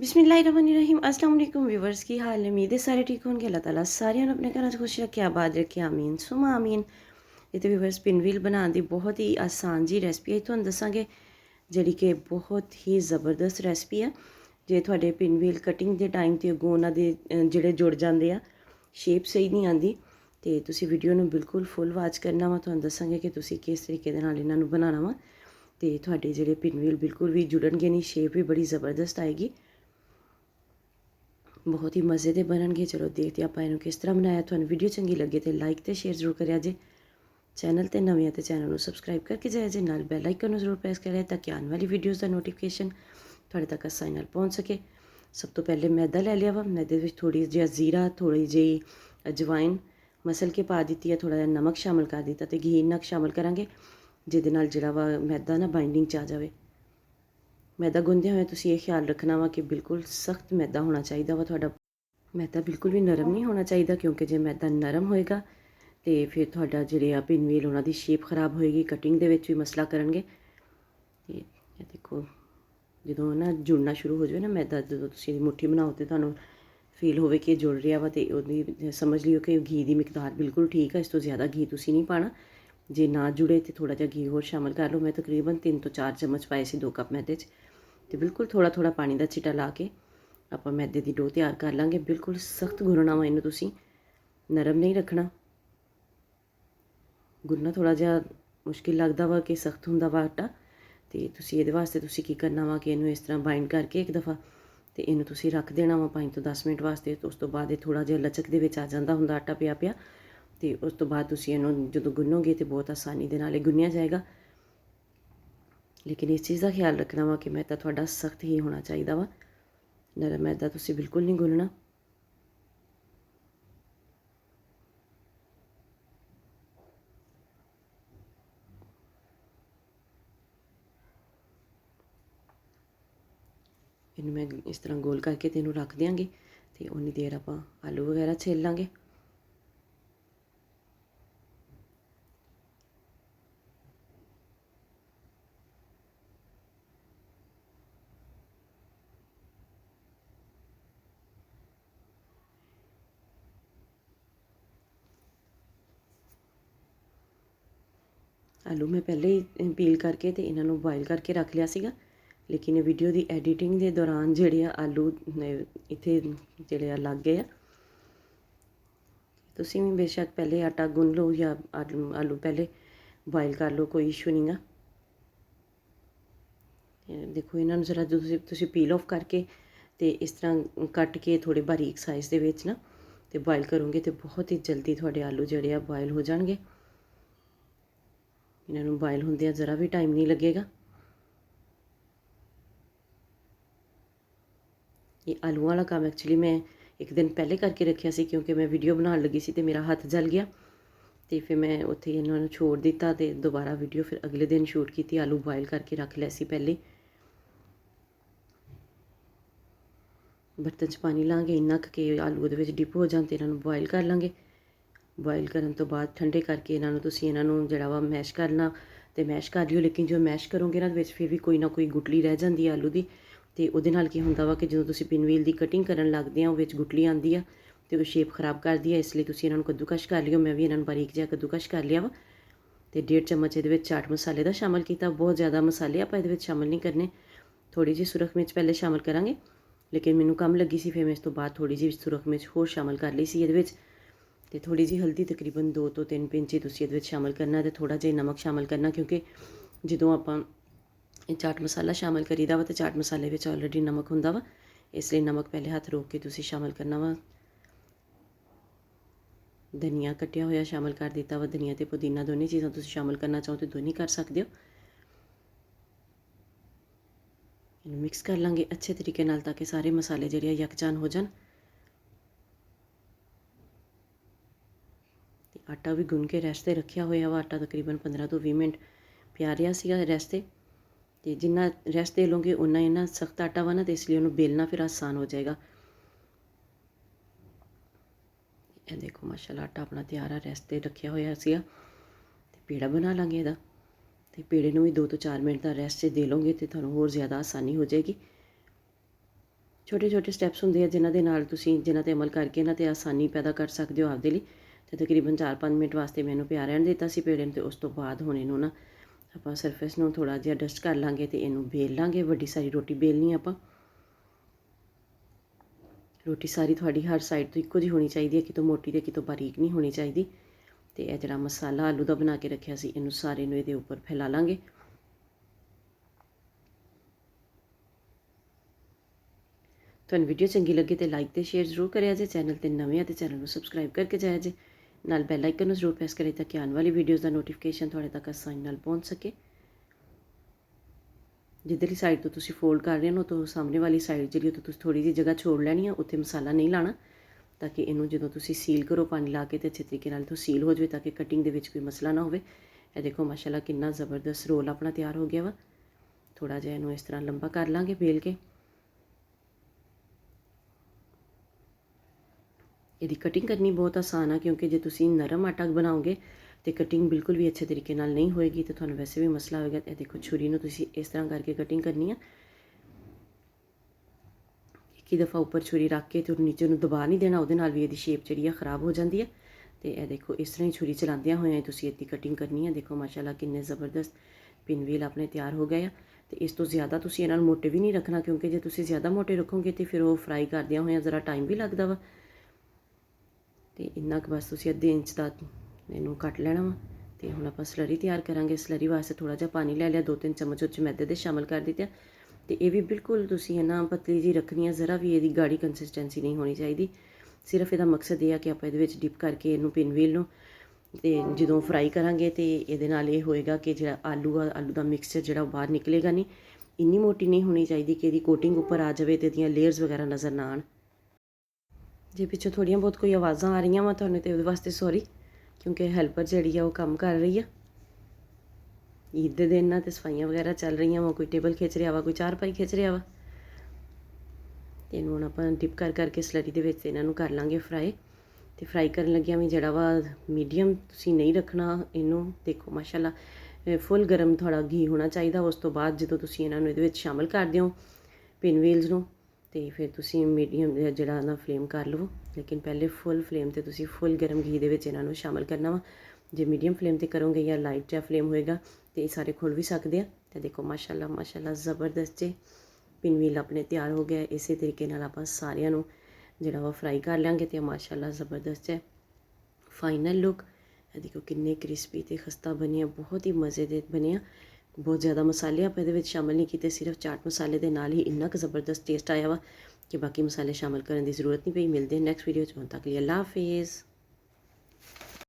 बिस्मिल्लाहिर्रहमानिर्रहीम। अस्सलाम वालेकुम व्यूवर्स, की हाल है? उम्मीद है सारे ठीक होंगे। अल्लाह ताला सारिਆਂ ਨੂੰ ਆਪਣੇ ਘਰਾਂ 'ਚ ਖੁਸ਼ ਰੱਖੇ, ਆਬਾਦ ਰੱਖੇ, ਆਮੀਨ ਸੁਮਾ ਆਮੀਨ। ਇਹ ਤਾਂ व्यूवर्स ਪਿੰਨ ਵੀਲ ਬਣਾਉਣ ਦੀ ਬਹੁਤ ਹੀ ਆਸਾਨ ਜੀ ਰੈਸਪੀ ਹੈ, ਤੁਹਾਨੂੰ ਦੱਸਾਂਗੇ, ਜਿਹੜੀ ਕਿ ਬਹੁਤ ਹੀ ਜ਼ਬਰਦਸਤ ਰੈਸਪੀ ਹੈ। ਜੇ ਤੁਹਾਡੇ ਪਿੰਨ ਵੀਲ ਕਟਿੰਗ ਦੇ ਟਾਈਮ 'ਤੇ ਅੱਗੋਂ ਉਹਨਾਂ ਦੇ ਜਿਹੜੇ ਜੁੜ ਜਾਂਦੇ ਆ, ਸ਼ੇਪ ਸਹੀ ਨਹੀਂ ਆਉਂਦੀ, ਤੇ ਤੁਸੀਂ ਵੀਡੀਓ ਨੂੰ ਬਿਲਕੁਲ ਫੁੱਲ ਵਾਚ ਕਰਨਾ ਵਾ। ਤੁਹਾਨੂੰ ਦੱਸਾਂਗੇ ਕਿ ਤੁਸੀਂ ਕਿਸ ਤਰੀਕੇ ਦੇ ਨਾਲ ਇਹਨਾਂ ਨੂੰ ਬਣਾਉਣਾ ਵਾ, ਤੇ ਤੁਹਾਡੇ ਜਿਹੜੇ ਪਿੰਨ ਵੀਲ ਬਿਲਕੁਲ ਵੀ ਜੁੜਨਗੇ ਨਹੀਂ, ਸ਼ੇਪ ਵੀ ਬੜੀ ਜ਼ਬਰਦਸਤ ਆਏਗੀ, बहुत ही मज़े के बननगे। चलो देखते आप इन्हू किस तरह बनाया। थोड़ी वीडियो चंगी लगे तो लाइक तो शेयर जरूर करिया जे। चैनल तो नवे हैं तो चैनल को सबसक्राइब करके जाए जे, नाल बैल आइकन जरूर प्रेस करें ताकि आने वाली वीडियोज़ का नोटिफिकेशन थोड़े तक आसानी नाल पहुँच सके। सब तो पहले मैदा ले लिया वा, मैदे में थोड़ी जी जीरा, थोड़ी जी अजवाइन मसल के पा दी है, थोड़ा जहा नमक शामिल कर दिता, तो घी इन्ना शामिल करांगे जिहदे नाल जिहड़ा वा मैदा ना बाइंडिंग च आ जाए। मैदा गुंदे हुए तुसीं ये ख्याल रखना वा कि बिल्कुल सख्त मैदा होना चाहिए वा तुहाडा। मैदा बिल्कुल भी नरम नहीं होना चाहिए, क्योंकि जो मैदा नरम होएगा तो फिर तुहाडा जिहड़े आ पिन व्हील उन्हां दी शेप खराब होएगी, कटिंग दे विच भी मसला करनगे। ते ये देखो जदों ना जुड़ना शुरू हो जाए ना मैदा, जदों तुसीं मुट्ठी बनाओ तो तुहानूं फील होवे कि जुड़ रहा वा, तो उहदी समझ लियो कि घी की मिकदार बिल्कुल ठीक है। इस तो ज़्यादा घी तुसीं नहीं पाना। जे ना जुड़े तो थोड़ा जिहा घी होर शामिल कर लो। मैं तकरीबन 3 तो 4 चम्मच पाए सी 2 कप मैदे च, तो बिल्कुल थोड़ा थोड़ा पानी का छिटा ला के ਆਪਾਂ मैदे की डो तैयार कर लाँगे। बिल्कुल सख्त गुनना वा इनू, तुसीं नरम नहीं रखना। गुनना थोड़ा जिहा मुश्किल लगता वा कि सख्त हुंदा वा आटा, तो तुसीं इहदे वास्ते तुसीं की करना वा कि इनू इस तरह बाइंड करके एक दफ़ा तो इनू तुसीं रख देना वा 5 तो 10 मिनट वास्ते। तो उस तो बाद थोड़ा जिहा लचक दे विच आ जांदा हुंदा आटा पिया पिया, तो उस तो बाद तुसीं इनू जदों गुनोगे तो बहुत आसानी दे नाल गुन्निया जाएगा। लेकिन इस चीज़ का ख्याल रखना वा कि मैदा तुहाडा सख्त ही होना चाहिए वा, नरम मैदा तुसीं बिल्कुल नहीं गुनना। इनू मैं इस तरह गोल करके तो इनू रख देंगे, तो उन्नी देर आप आलू वगैरह छील लाँगे। आलू मैं पहले ही पील करके तो इन्हों बॉयल करके रख लिया सीगा, लेकिन वीडियो की एडिटिंग के दौरान जोड़े आलू इत्थे जोड़े लग गए। तुसीं भी बेशक पहले आटा गुन लो या आलू पहले बॉयल कर लो, कोई इशू नहीं गा। देखो इन्होंने जरा तुसीं पील ऑफ करके तो इस तरह कट के थोड़े बारीक साइज़ के ना तो बॉयल करोगे तो बहुत ही जल्दी थोड़े आलू जोड़े बॉयल हो जाएंगे। इन्हों बॉयल होंदे ज़रा भी टाइम नहीं लगेगा। ये आलूआं वाला काम एक्चुअली मैं एक दिन पहले करके रखा सी, क्योंकि मैं वीडियो बनाने लगी सी तो मेरा हाथ जल गया, तो फिर मैं उत्थे इन्होंने छोड़ दिता तो दोबारा वीडियो फिर अगले दिन शूट की। आलू बॉयल करके रख लिया सी पहले। बर्तन च पानी लाँगे इन्ना कि आलू उहदे विच डिप हो जान, तो इन्हों बॉयल कर लाँगे। बॉयल करन तो बाद ठंडे करके इन्हों तुसीं इन्हों जिहड़ा वा मैश करना तो मैश कर लियो। लेकिन जो मैश करोगे ना विच फिर भी कोई ना कोई गुटली रह जाती है आलू की, तो उहदे नाल की हुंदा वा कि जदों तुसीं पिन व्हील की कटिंग करन लगदे आ विच गुटली आंदी आ तो वो शेप खराब करदी है। इसलिए तुसीं इन्हों कद्दूकश कर लियो। मैं भी इन्हों बारीक जिहा कद्दूकश कर लिया वा, तो 1.5 चम्मच इहदे विच चाट मसाले का शामिल किया। बहुत ज़्यादा मसाले आपां इहदे विच शामिल नहीं करने, थोड़ी जी सुरख मिर्च पहले शामिल करांगे, लेकिन मैनूं कम लगी सी फिर मैं इस तो बाद थोड़ी जी सुरख मिर्च होर शामिल कर ली सी इहदे विच। तो थोड़ी जी हल्दी तकरीबन 2 तो 3 पिंच ही तुसीं इहदे विच शामिल करना, तो थोड़ा जिहा नमक शामिल करना, क्योंकि जदों आपां चाट मसाला शामिल करीदा वा तो चाट मसाले विच ऑलरेडी नमक हुंदा वा, इसलिए नमक पहले हथ रोक के तुसीं शामिल करना वा। धनिया कट्टिया होया शामिल कर दिता वा, धनिया ते पुदीना दोनों चीज़ां तुसीं शामिल करना चाहो तो दोनों कर सकते हो। इन्हूं मिक्स कर लांगे अच्छे तरीके नाल ताकि सारे मसाले जिहड़े यकजान हो जान। आटा भी गुन के रैस्ट ते रखिया होया वा, आटा तकरीबन 15 तो 20 मिनट पिया रहा सीगा रैस्ट ते। तो जिन्ना रैस्ट दे लोगे उन्ना इन्ना सख्त आटा वा ना, तो इसलिए उन्होंने बेलना फिर आसान हो जाएगा। ये देखो माशाल्लाह आटा अपना तैयार है, रैस्ट ते रखिया होया सीगा। ते पेड़ा बना लांगे इहदा, तो पेड़े नूं भी 2 तो 4 मिनट का रैस्ट दे लोगे तो तुहानूं होर ज़्यादा आसानी हो जाएगी। ਛੋਟੇ ਛੋਟੇ ਸਟੈਪਸ ਹੁੰਦੇ ਆ ਜਿਨ੍ਹਾਂ ਦੇ ਨਾਲ ਤੁਸੀਂ ਜਿਨ੍ਹਾਂ 'ਤੇ ਅਮਲ ਕਰਕੇ ਇਹਨਾਂ 'ਤੇ ਆਸਾਨੀ ਪੈਦਾ ਕਰ ਸਕਦੇ ਹੋ ਆਪਦੇ ਲਈ। ਅਤੇ ਤਕਰੀਬਨ 4-5 ਮਿੰਟ ਵਾਸਤੇ ਮੈਨੂੰ ਪਿਆ ਰਹਿਣ ਦਿੱਤਾ ਸੀ ਪੇੜੇ ਨੂੰ। ਅਤੇ ਉਸ ਤੋਂ ਬਾਅਦ ਹੁਣ ਇਹਨੂੰ ਨਾ ਆਪਾਂ ਸਰਫੇਸ ਨੂੰ ਥੋੜ੍ਹਾ ਜਿਹਾ ਡਸਟ ਕਰ ਲਾਂਗੇ ਅਤੇ ਇਹਨੂੰ ਬੇਲ ਲਾਂਗੇ। ਵੱਡੀ ਸਾਰੀ ਰੋਟੀ ਬੇਲਣੀ ਆਪਾਂ। ਰੋਟੀ ਸਾਰੀ ਤੁਹਾਡੀ ਹਰ ਸਾਈਡ ਤੋਂ ਇੱਕੋ ਜਿਹੀ ਹੋਣੀ ਚਾਹੀਦੀ ਹੈ, ਕਿਤੋਂ ਮੋਟੀ ਅਤੇ ਕਿਤੋਂ ਬਾਰੀਕ ਨਹੀਂ ਹੋਣੀ ਚਾਹੀਦੀ। ਅਤੇ ਇਹ ਜਿਹੜਾ ਮਸਾਲਾ ਆਲੂ ਦਾ ਬਣਾ ਕੇ ਰੱਖਿਆ ਸੀ ਇਹਨੂੰ ਸਾਰੇ ਨੂੰ ਇਹਦੇ ਉੱਪਰ ਫੈਲਾ ਲਾਂਗੇ। ਤੁਹਾਨੂੰ ਵੀਡੀਓ ਚੰਗੀ ਲੱਗੇ ਤਾਂ ਲਾਈਕ ਅਤੇ ਸ਼ੇਅਰ ਜ਼ਰੂਰ ਕਰਿਆ ਜੇ। ਚੈਨਲ 'ਤੇ ਨਵੇਂ ਆ ਤਾਂ ਚੈਨਲ ਨੂੰ ਸਬਸਕ੍ਰਾਈਬ ਕਰਕੇ ਜਾਇਆ ਜੇ। ਨਾਲ ਬੈਲ ਆਈਕਨ ਨੂੰ ਜ਼ਰੂਰ ਪ੍ਰੈਸ ਕਰੇ ਤਾਂ ਕਿ ਆਉਣ ਵਾਲੀ ਵੀਡੀਓਜ਼ ਦਾ ਨੋਟੀਫਿਕੇਸ਼ਨ ਤੁਹਾਡੇ ਤੱਕ ਆਸਾਨੀ ਨਾਲ ਪਹੁੰਚ ਸਕੇ। ਜਿੱਧਰਲੀ ਸਾਈਡ ਤੋਂ ਤੁਸੀਂ ਫੋਲਡ ਕਰ ਰਹੇ ਹੋ ਤਾਂ ਸਾਹਮਣੇ ਵਾਲੀ ਸਾਈਡ ਜਿਹੜੀ ਉਹ ਤੁਸੀਂ ਥੋੜ੍ਹੀ ਜਿਹੀ ਜਗ੍ਹਾ ਛੋੜ ਲੈਣੀ ਆ, ਉੱਥੇ ਮਸਾਲਾ ਨਹੀਂ ਲਾਣਾ, ਤਾਂ ਕਿ ਇਹਨੂੰ ਜਦੋਂ ਤੁਸੀਂ ਸੀਲ ਕਰੋ ਪਾਣੀ ਲਾ ਕੇ ਤਾਂ ਅੱਛੇ ਤਰੀਕੇ ਨਾਲ ਤੋਂ ਸੀਲ ਹੋ ਜਾਵੇ, ਤਾਂ ਕਿ ਕਟਿੰਗ ਦੇ ਵਿੱਚ ਕੋਈ ਮਸਲਾ ਨਾ ਹੋਵੇ। ਇਹ ਦੇਖੋ ਮਾਸ਼ਾਅੱਲਾ ਕਿੰਨਾ ਜ਼ਬਰਦਸਤ ਰੋਲ ਆਪਣਾ ਤਿਆਰ ਹੋ ਗਿਆ ਵਾ। ਥੋੜ੍ਹਾ ਜਿਹਾ ਇਹਨੂੰ ਇਸ ਤਰ੍ਹਾਂ ਲੰਬਾ ਕਰ ਲਾਂਗੇ ਬੇਲ ਕੇ। ਇਹਦੀ ਕਟਿੰਗ ਕਰਨੀ ਬਹੁਤ ਆਸਾਨ ਆ, ਕਿਉਂਕਿ ਜੇ ਤੁਸੀਂ ਨਰਮ ਆਟਾ ਬਣਾਓਗੇ ਅਤੇ ਕਟਿੰਗ ਬਿਲਕੁਲ ਵੀ ਅੱਛੇ ਤਰੀਕੇ ਨਾਲ ਨਹੀਂ ਹੋਏਗੀ ਅਤੇ ਤੁਹਾਨੂੰ ਵੈਸੇ ਵੀ ਮਸਲਾ ਹੋਏਗਾ। ਇਹ ਦੇਖੋ ਛੁਰੀ ਨੂੰ ਤੁਸੀਂ ਇਸ ਤਰ੍ਹਾਂ ਕਰਕੇ ਕਟਿੰਗ ਕਰਨੀ ਆ। ਇੱਕ ਹੀ ਦਫਾ ਉੱਪਰ ਛੁਰੀ ਰੱਖ ਕੇ ਅਤੇ ਨੀਚੇ ਨੂੰ ਦਬਾ ਨਹੀਂ ਦੇਣਾ, ਉਹਦੇ ਨਾਲ ਵੀ ਇਹਦੀ ਸ਼ੇਪ ਜਿਹੜੀ ਆ ਖ਼ਰਾਬ ਹੋ ਜਾਂਦੀ ਹੈ। ਅਤੇ ਇਹ ਦੇਖੋ ਇਸ ਤਰ੍ਹਾਂ ਹੀ ਛੁਰੀ ਚਲਾਉਂਦਿਆਂ ਹੋਇਆਂ ਤੁਸੀਂ ਇਹਦੀ ਕਟਿੰਗ ਕਰਨੀ ਹੈ। ਦੇਖੋ ਮਾਸ਼ਾਅੱਲਾ ਕਿੰਨੇ ਜ਼ਬਰਦਸਤ ਪਿੰਨਵੀਲ ਆਪਣੇ ਤਿਆਰ ਹੋ ਗਏ ਆ। ਅਤੇ ਇਸ ਤੋਂ ਜ਼ਿਆਦਾ ਤੁਸੀਂ ਇਹਨਾਂ ਨੂੰ ਮੋਟੇ ਵੀ ਨਹੀਂ ਰੱਖਣਾ, ਕਿਉਂਕਿ ਜੇ ਤੁਸੀਂ ਜ਼ਿਆਦਾ ਮੋਟੇ ਰੱਖੋਗੇ ਤਾਂ ਫਿਰ ਉਹ ਫਰਾਈ ਕਰਦਿਆਂ ਹੋਇਆਂ ਜ਼ਰਾ ਟਾਈਮ ਵੀ ਲੱਗਦਾ ਵਾ। ਅਤੇ ਇੰਨਾ ਕੁ ਬਸ ਤੁਸੀਂ ਅੱਧੇ ਇੰਚ ਦਾ ਇਹਨੂੰ ਕੱਟ ਲੈਣਾ ਵਾ। ਅਤੇ ਹੁਣ ਆਪਾਂ ਸਲਰੀ ਤਿਆਰ ਕਰਾਂਗੇ। ਸਲਰੀ ਵਾਸਤੇ ਥੋੜ੍ਹਾ ਜਿਹਾ ਪਾਣੀ ਲੈ ਲਿਆ, 2-3 ਚਮਚ ਉੱਚ ਮੈਦੇ ਦੇ ਸ਼ਾਮਲ ਕਰ ਦਿੱਤੇ। ਅਤੇ ਇਹ ਵੀ ਬਿਲਕੁਲ ਤੁਸੀਂ ਨਾ ਪਤਲੀ ਜਿਹੀ ਰੱਖਣੀ ਹੈ, ਜ਼ਰਾ ਵੀ ਇਹਦੀ ਗਾੜੀ ਕੰਸਿਸਟੈਂਸੀ ਨਹੀਂ ਹੋਣੀ ਚਾਹੀਦੀ। ਸਿਰਫ ਇਹਦਾ ਮਕਸਦ ਇਹ ਆ ਕਿ ਆਪਾਂ ਇਹਦੇ ਵਿੱਚ ਡਿਪ ਕਰਕੇ ਇਹਨੂੰ ਪਿੰਨਵੀਲ ਨੂੰ ਅਤੇ ਜਦੋਂ ਫਰਾਈ ਕਰਾਂਗੇ ਤਾਂ ਇਹਦੇ ਨਾਲ ਇਹ ਹੋਏਗਾ ਕਿ ਜਿਹੜਾ ਆਲੂ ਦਾ ਮਿਕਸਚਰ ਜਿਹੜਾ ਉਹ ਬਾਹਰ ਨਿਕਲੇਗਾ ਨਹੀਂ। ਇੰਨੀ ਮੋਟੀ ਨਹੀਂ ਹੋਣੀ ਚਾਹੀਦੀ ਕਿ ਇਹਦੀ ਕੋਟਿੰਗ ਉੱਪਰ ਆ ਜਾਵੇ ਅਤੇ ਇਹਦੀਆਂ ਲੇਅਰਸ ਵਗੈਰਾ ਨਜ਼ਰ ਨਾ ਆਉਣ। ਜੇ ਪਿੱਛੋਂ ਥੋੜ੍ਹੀਆਂ ਬਹੁਤ ਕੋਈ ਆਵਾਜ਼ਾਂ ਆ ਰਹੀਆਂ ਵਾ ਤੁਹਾਨੂੰ, ਤਾਂ ਉਹਦੇ ਵਾਸਤੇ ਸੌਰੀ, ਕਿਉਂਕਿ ਹੈਲਪਰ ਜਿਹੜੀ ਆ ਉਹ ਕੰਮ ਕਰ ਰਹੀ ਆ। ਈਦ ਦੇ ਦਿਨ ਨਾਲ ਅਤੇ ਸਫਾਈਆਂ ਵਗੈਰਾ ਚੱਲ ਰਹੀਆਂ ਵਾ, ਕੋਈ ਟੇਬਲ ਖਿੱਚ ਰਿਹਾ ਵਾ, ਕੋਈ ਚਾਰਪਾਈ ਖਿੱਚ ਰਿਹਾ ਵਾ। ਅਤੇ ਇਹਨੂੰ ਹੁਣ ਆਪਾਂ ਡਿਪ ਕਰ ਕਰਕੇ ਸਲਰੀ ਦੇ ਵਿੱਚ ਇਹਨਾਂ ਨੂੰ ਕਰ ਲਾਂਗੇ ਫਰਾਈ। ਅਤੇ ਫਰਾਈ ਕਰਨ ਲੱਗਿਆਂ ਵੀ ਜਿਹੜਾ ਵਾ ਮੀਡੀਅਮ ਤੁਸੀਂ ਨਹੀਂ ਰੱਖਣਾ ਇਹਨੂੰ। ਦੇਖੋ ਮਾਸ਼ਾਅੱਲਾ ਫੁੱਲ ਗਰਮ ਥੋੜ੍ਹਾ ਘੀ ਹੋਣਾ ਚਾਹੀਦਾ। ਉਸ ਤੋਂ ਬਾਅਦ ਜਦੋਂ ਤੁਸੀਂ ਇਹਨਾਂ ਨੂੰ ਇਹਦੇ ਵਿੱਚ ਸ਼ਾਮਲ ਕਰ ਦਿਓ ਪਿੰਨਵੀਲਸ ਨੂੰ, ਅਤੇ ਫਿਰ ਤੁਸੀਂ ਮੀਡੀਅਮ ਜਿਹੜਾ ਨਾ ਫਲੇਮ ਕਰ ਲਵੋ, ਲੇਕਿਨ ਪਹਿਲੇ ਫੁੱਲ ਫਲੇਮ 'ਤੇ ਤੁਸੀਂ ਫੁੱਲ ਗਰਮ ਘੀ ਦੇ ਵਿੱਚ ਇਹਨਾਂ ਨੂੰ ਸ਼ਾਮਲ ਕਰਨਾ ਵਾ। ਜੇ ਮੀਡੀਅਮ ਫਲੇਮ 'ਤੇ ਕਰੋਗੇ ਜਾਂ ਲਾਈਟ ਜਿਹਾ ਫਲੇਮ ਹੋਏਗਾ ਤਾਂ ਇਹ ਸਾਰੇ ਖੁੱਲ੍ਹ ਵੀ ਸਕਦੇ ਆ। ਅਤੇ ਦੇਖੋ ਮਾਸ਼ਾਅੱਲਾ ਜ਼ਬਰਦਸਤ ਜੇ ਪਿੰਨਵੀਲ ਆਪਣੇ ਤਿਆਰ ਹੋ ਗਿਆ। ਇਸੇ ਤਰੀਕੇ ਨਾਲ ਆਪਾਂ ਸਾਰਿਆਂ ਨੂੰ ਜਿਹੜਾ ਵਾ ਫਰਾਈ ਕਰ ਲਾਂਗੇ ਅਤੇ ਮਾਸ਼ਾਅੱਲਾ ਜ਼ਬਰਦਸਤ ਹੈ ਫਾਈਨਲ ਲੁੱਕ। ਇਹ ਦੇਖੋ ਕਿੰਨੇ ਕ੍ਰਿਸਪੀ ਅਤੇ ਖਸਤਾ ਬਣੇ ਆ, ਬਹੁਤ ਹੀ ਮਜ਼ੇ ਦੇ ਬਣੇ ਆ। ਬਹੁਤ ਜ਼ਿਆਦਾ ਮਸਾਲੇ ਆਪਾਂ ਇਹਦੇ ਵਿੱਚ ਸ਼ਾਮਲ ਨਹੀਂ ਕੀਤੇ, ਸਿਰਫ ਚਾਟ ਮਸਾਲੇ ਦੇ ਨਾਲ ਹੀ ਇੰਨਾ ਕੁ ਜ਼ਬਰਦਸਤ ਟੇਸਟ ਆਇਆ ਵਾ ਕਿ ਬਾਕੀ ਮਸਾਲੇ ਸ਼ਾਮਲ ਕਰਨ ਦੀ ਜ਼ਰੂਰਤ ਨਹੀਂ ਪਈ। ਮਿਲਦੇ ਨੈਕਸਟ ਵੀਡੀਓ 'ਚ, ਹੁਣ ਤੱਕ ਲਈ ਅੱਲਾ ਹਾਫਿਜ਼।